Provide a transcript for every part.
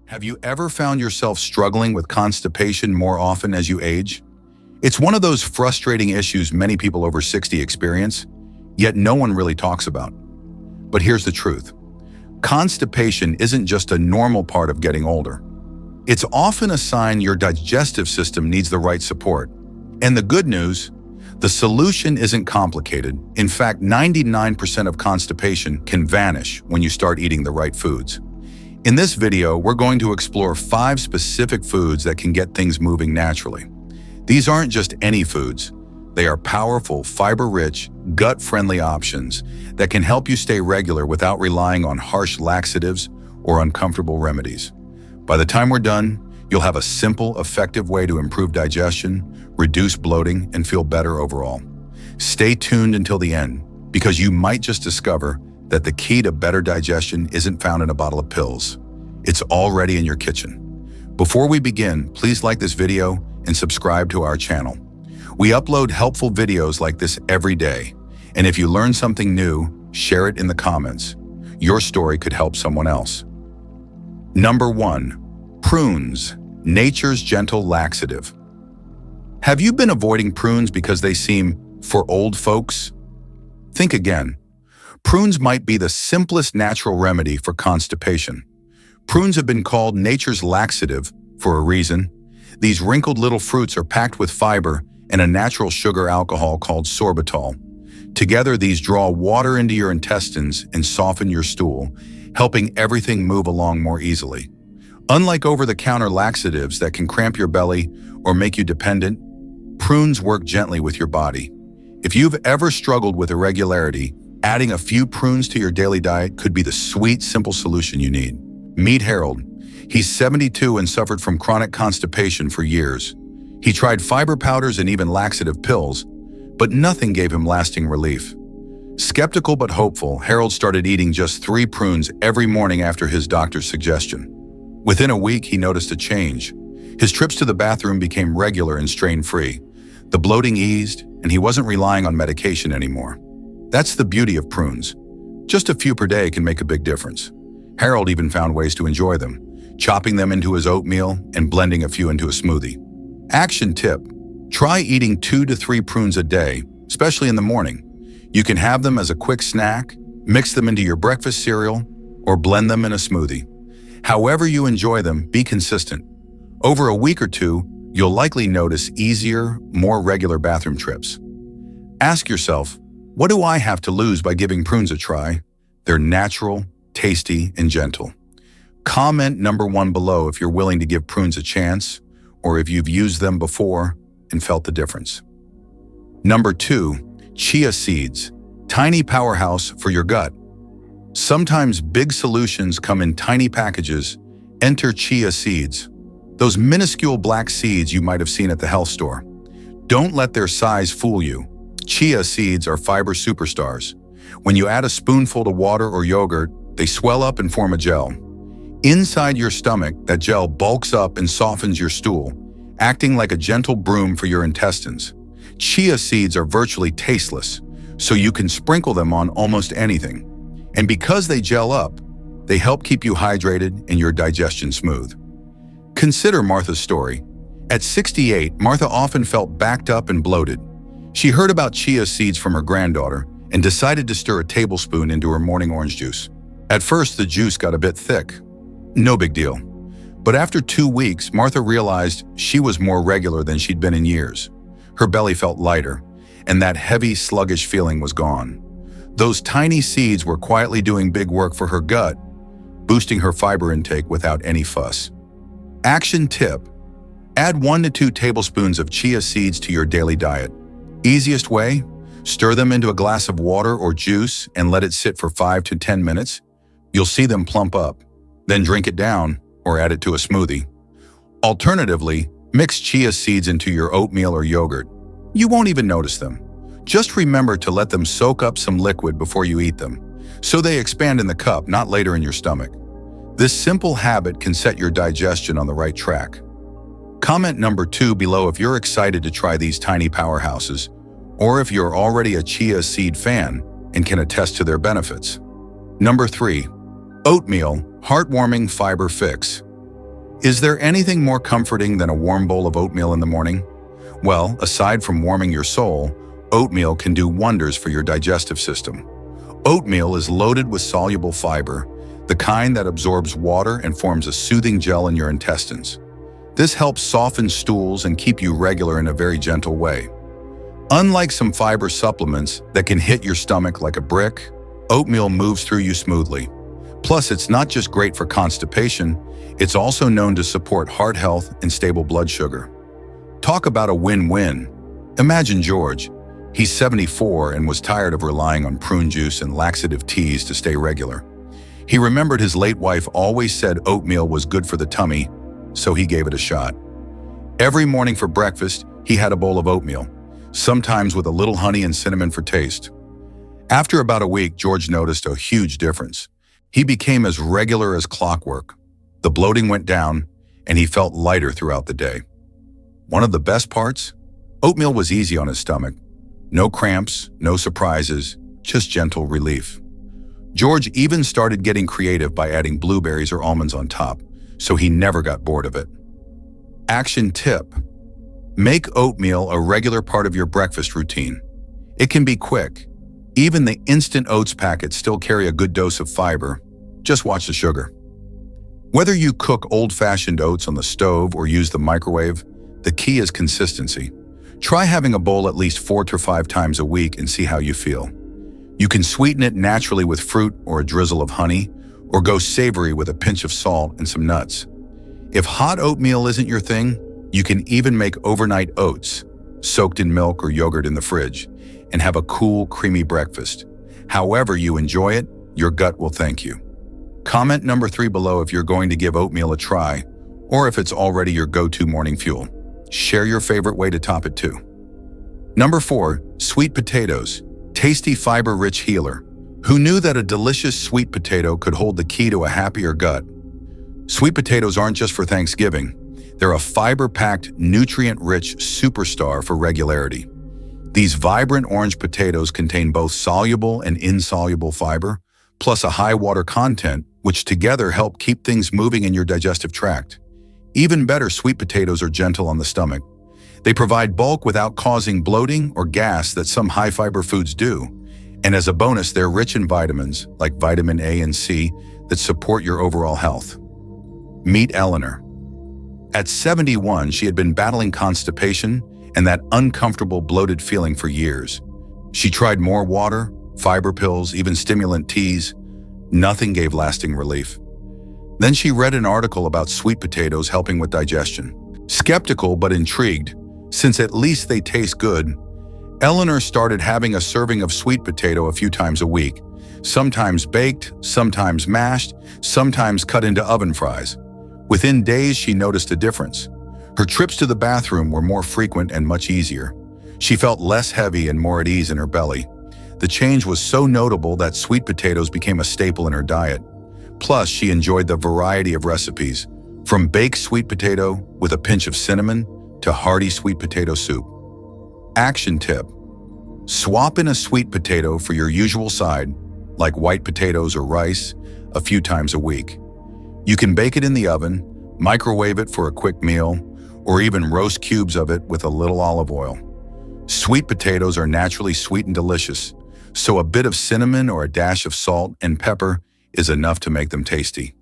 Have you ever found yourself struggling with constipation more often as you age? It's one of those frustrating issues many people over 60 experience, yet no one really talks about. But here's the truth. Constipation isn't just a normal part of getting older. It's often a sign your digestive system needs the right support. And the good news, the solution isn't complicated. In fact, 99% of constipation can vanish when you start eating the right foods. In this video, we're going to explore 5 specific foods that can get things moving naturally. These aren't just any foods. They are powerful, fiber-rich, gut-friendly options that can help you stay regular without relying on harsh laxatives or uncomfortable remedies. By the time we're done, you'll have a simple, effective way to improve digestion, reduce bloating, and feel better overall. Stay tuned until the end, because you might just discover that the key to better digestion isn't found in a bottle of pills. It's already in your kitchen. Before we begin, please like this video and subscribe to our channel. We upload helpful videos like this every day, and if you learn something new, share it in the comments. Your story could help someone else. Number 1. Prunes, nature's gentle laxative. Have you been avoiding prunes because they seem for old folks? Think again. Prunes might be the simplest natural remedy for constipation. Prunes have been called nature's laxative for a reason. These wrinkled little fruits are packed with fiber and a natural sugar alcohol called sorbitol. Together, these draw water into your intestines and soften your stool, helping everything move along more easily. Unlike over-the-counter laxatives that can cramp your belly or make you dependent, prunes work gently with your body. If you've ever struggled with irregularity, adding a few prunes to your daily diet could be the sweet, simple solution you need. Meet Harold. He's 72 and suffered from chronic constipation for years. He tried fiber powders and even laxative pills, but nothing gave him lasting relief. Skeptical but hopeful, Harold started eating just 3 prunes every morning after his doctor's suggestion. Within a week, he noticed a change. His trips to the bathroom became regular and strain-free. The bloating eased, and he wasn't relying on medication anymore. That's the beauty of prunes. Just a few per day can make a big difference. Harold even found ways to enjoy them, chopping them into his oatmeal and blending a few into a smoothie. Action tip: try eating 2 to 3 prunes a day, especially in the morning. You can have them as a quick snack, mix them into your breakfast cereal, or blend them in a smoothie. However you enjoy them, be consistent. Over a week or 2, you'll likely notice easier, more regular bathroom trips. Ask yourself, what do I have to lose by giving prunes a try? They're natural, tasty, and gentle. Comment number 1 below if you're willing to give prunes a chance, or if you've used them before and felt the difference. Number 2, Chia Seeds, tiny powerhouse for your gut. Sometimes big solutions come in tiny packages. Enter Chia Seeds, those minuscule black seeds you might have seen at the health store. Don't let their size fool you. Chia seeds are fiber superstars. When you add a spoonful to water or yogurt, they swell up and form a gel. Inside your stomach, that gel bulks up and softens your stool, acting like a gentle broom for your intestines. Chia seeds are virtually tasteless, so you can sprinkle them on almost anything. And because they gel up, they help keep you hydrated and your digestion smooth. Consider Martha's story. At 68, Martha often felt backed up and bloated. She heard about chia seeds from her granddaughter and decided to stir a tablespoon into her morning orange juice. At first, the juice got a bit thick. No big deal. But after 2 weeks, Martha realized she was more regular than she'd been in years. Her belly felt lighter, and that heavy, sluggish feeling was gone. Those tiny seeds were quietly doing big work for her gut, boosting her fiber intake without any fuss. Action tip: add 1 to 2 tablespoons of chia seeds to your daily diet. Easiest way? Stir them into a glass of water or juice and let it sit for 5 to 10 minutes. You'll see them plump up. Then drink it down or add it to a smoothie. Alternatively, mix chia seeds into your oatmeal or yogurt. You won't even notice them. Just remember to let them soak up some liquid before you eat them, so they expand in the cup, not later in your stomach. This simple habit can set your digestion on the right track. Comment number 2 below if you're excited to try these tiny powerhouses, or if you're already a chia seed fan and can attest to their benefits. Number 3, oatmeal, heartwarming fiber fix. Is there anything more comforting than a warm bowl of oatmeal in the morning? Well, aside from warming your soul, oatmeal can do wonders for your digestive system. Oatmeal is loaded with soluble fiber, the kind that absorbs water and forms a soothing gel in your intestines. This helps soften stools and keep you regular in a very gentle way. Unlike some fiber supplements that can hit your stomach like a brick, oatmeal moves through you smoothly. Plus, it's not just great for constipation, it's also known to support heart health and stable blood sugar. Talk about a win-win. Imagine George. He's 74 and was tired of relying on prune juice and laxative teas to stay regular. He remembered his late wife always said oatmeal was good for the tummy, so he gave it a shot. Every morning for breakfast, he had a bowl of oatmeal, sometimes with a little honey and cinnamon for taste. After about a week, George noticed a huge difference. He became as regular as clockwork. The bloating went down, and he felt lighter throughout the day. One of the best parts? Oatmeal was easy on his stomach. No cramps, no surprises, just gentle relief. George even started getting creative by adding blueberries or almonds on top, so he never got bored of it. Action tip: make oatmeal a regular part of your breakfast routine. It can be quick. Even the instant oats packets still carry a good dose of fiber. Just watch the sugar. Whether you cook old-fashioned oats on the stove or use the microwave, the key is consistency. Try having a bowl at least 4 to 5 times a week and see how you feel. You can sweeten it naturally with fruit or a drizzle of honey, or go savory with a pinch of salt and some nuts. If hot oatmeal isn't your thing, you can even make overnight oats, soaked in milk or yogurt in the fridge, and have a cool, creamy breakfast. However you enjoy it, your gut will thank you. Comment number 3 below if you're going to give oatmeal a try, or if it's already your go-to morning fuel. Share your favorite way to top it too. Number 4, sweet potatoes. Tasty fiber-rich healer. Who knew that a delicious sweet potato could hold the key to a happier gut? Sweet potatoes aren't just for Thanksgiving. They're a fiber-packed, nutrient-rich superstar for regularity. These vibrant orange potatoes contain both soluble and insoluble fiber, plus a high water content, which together help keep things moving in your digestive tract. Even better, sweet potatoes are gentle on the stomach. They provide bulk without causing bloating or gas that some high-fiber foods do. And as a bonus, they're rich in vitamins, like vitamin A and C, that support your overall health. Meet Eleanor. At 71, she had been battling constipation and that uncomfortable bloated feeling for years. She tried more water, fiber pills, even stimulant teas. Nothing gave lasting relief. Then she read an article about sweet potatoes helping with digestion. Skeptical but intrigued, since at least they taste good, Eleanor started having a serving of sweet potato a few times a week, sometimes baked, sometimes mashed, sometimes cut into oven fries. Within days, she noticed a difference. Her trips to the bathroom were more frequent and much easier. She felt less heavy and more at ease in her belly. The change was so notable that sweet potatoes became a staple in her diet. Plus, she enjoyed the variety of recipes, from baked sweet potato with a pinch of cinnamon to hearty sweet potato soup. Action tip: swap in a sweet potato for your usual side, like white potatoes or rice, a few times a week. You can bake it in the oven, microwave it for a quick meal, or even roast cubes of it with a little olive oil. Sweet potatoes are naturally sweet and delicious, so a bit of cinnamon or a dash of salt and pepper is enough to make them tasty.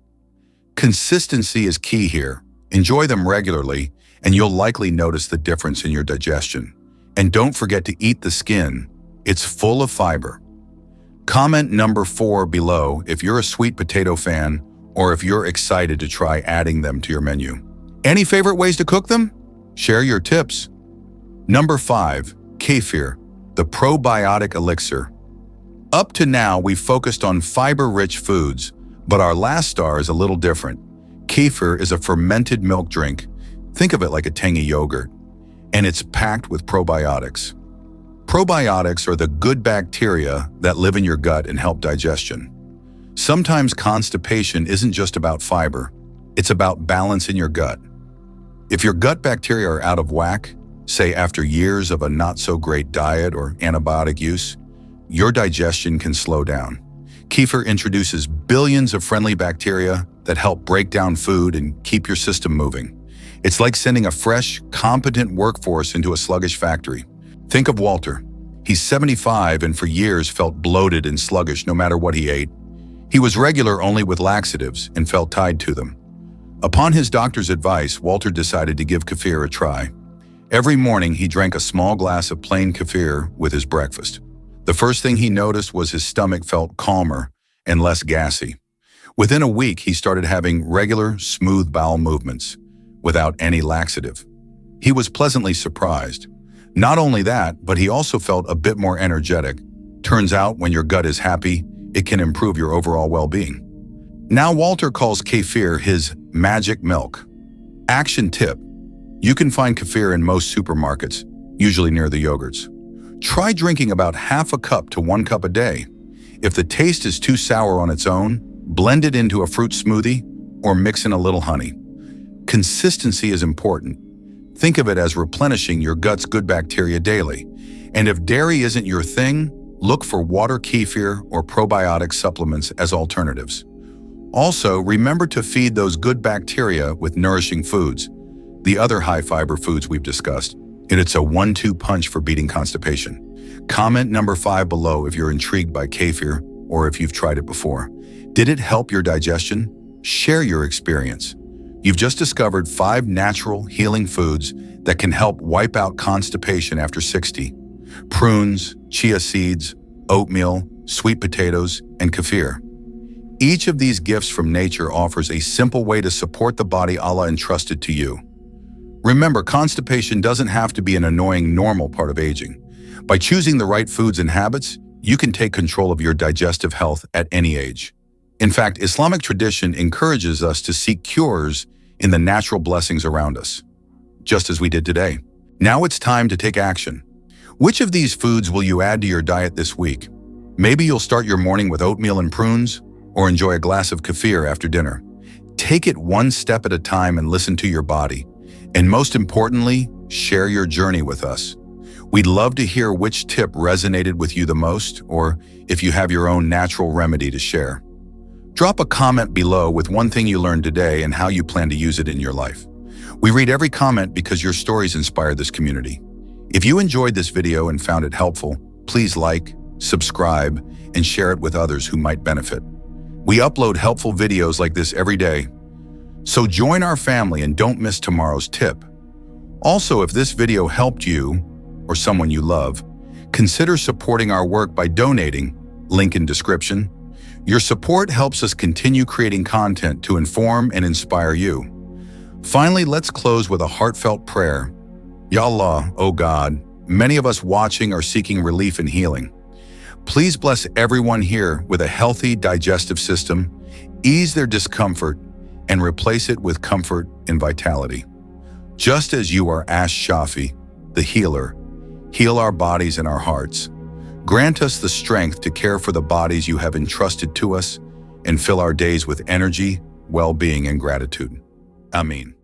Consistency is key here. Enjoy them regularly, and you'll likely notice the difference in your digestion. And don't forget to eat the skin. It's full of fiber. Comment number 4 below if you're a sweet potato fan or if you're excited to try adding them to your menu. Any favorite ways to cook them? Share your tips. Number 5, Kefir, the probiotic elixir. Up to now, we've focused on fiber-rich foods, but our last star is a little different. Kefir is a fermented milk drink. Think of it like a tangy yogurt, and it's packed with probiotics. Probiotics are the good bacteria that live in your gut and help digestion. Sometimes constipation isn't just about fiber, it's about balance in your gut. If your gut bacteria are out of whack, say after years of a not-so-great diet or antibiotic use, your digestion can slow down. Kefir introduces billions of friendly bacteria that help break down food and keep your system moving. It's like sending a fresh, competent workforce into a sluggish factory. Think of Walter. He's 75 and for years felt bloated and sluggish no matter what he ate. He was regular only with laxatives and felt tied to them. Upon his doctor's advice, Walter decided to give kefir a try. Every morning, he drank a small glass of plain kefir with his breakfast. The first thing he noticed was his stomach felt calmer and less gassy. Within a week, he started having regular, smooth bowel movements without any laxative. He was pleasantly surprised. Not only that, but he also felt a bit more energetic. Turns out, when your gut is happy, it can improve your overall well-being. Now Walter calls kefir his magic milk. Action tip: you can find kefir in most supermarkets, usually near the yogurts. Try drinking about half a cup to 1 cup a day. If the taste is too sour on its own, blend it into a fruit smoothie or mix in a little honey. Consistency is important. Think of it as replenishing your gut's good bacteria daily. And if dairy isn't your thing, look for water kefir or probiotic supplements as alternatives. Also, remember to feed those good bacteria with nourishing foods, the other high-fiber foods we've discussed, and it's a 1-2 punch for beating constipation. Comment number 5 below if you're intrigued by kefir or if you've tried it before. Did it help your digestion? Share your experience. You've just discovered 5 natural, healing foods that can help wipe out constipation after 60. Prunes, chia seeds, oatmeal, sweet potatoes, and kefir. Each of these gifts from nature offers a simple way to support the body Allah entrusted to you. Remember, constipation doesn't have to be an annoying normal part of aging. By choosing the right foods and habits, you can take control of your digestive health at any age. In fact, Islamic tradition encourages us to seek cures in the natural blessings around us, just as we did today. Now it's time to take action. Which of these foods will you add to your diet this week? Maybe you'll start your morning with oatmeal and prunes, or enjoy a glass of kefir after dinner. Take it one step at a time and listen to your body. And most importantly, share your journey with us. We'd love to hear which tip resonated with you the most, or if you have your own natural remedy to share. Drop a comment below with one thing you learned today and how you plan to use it in your life. We read every comment because your stories inspire this community. If you enjoyed this video and found it helpful, please like, subscribe, and share it with others who might benefit. We upload helpful videos like this every day, so join our family and don't miss tomorrow's tip. Also, if this video helped you or someone you love, consider supporting our work by donating, link in description. Your support helps us continue creating content to inform and inspire you. Finally, let's close with a heartfelt prayer. Ya Allah, O God, many of us watching are seeking relief and healing. Please bless everyone here with a healthy digestive system, ease their discomfort, and replace it with comfort and vitality. Just as you are Ash-Shafi, the healer, heal our bodies and our hearts. Grant us the strength to care for the bodies you have entrusted to us and fill our days with energy, well-being, and gratitude. Ameen.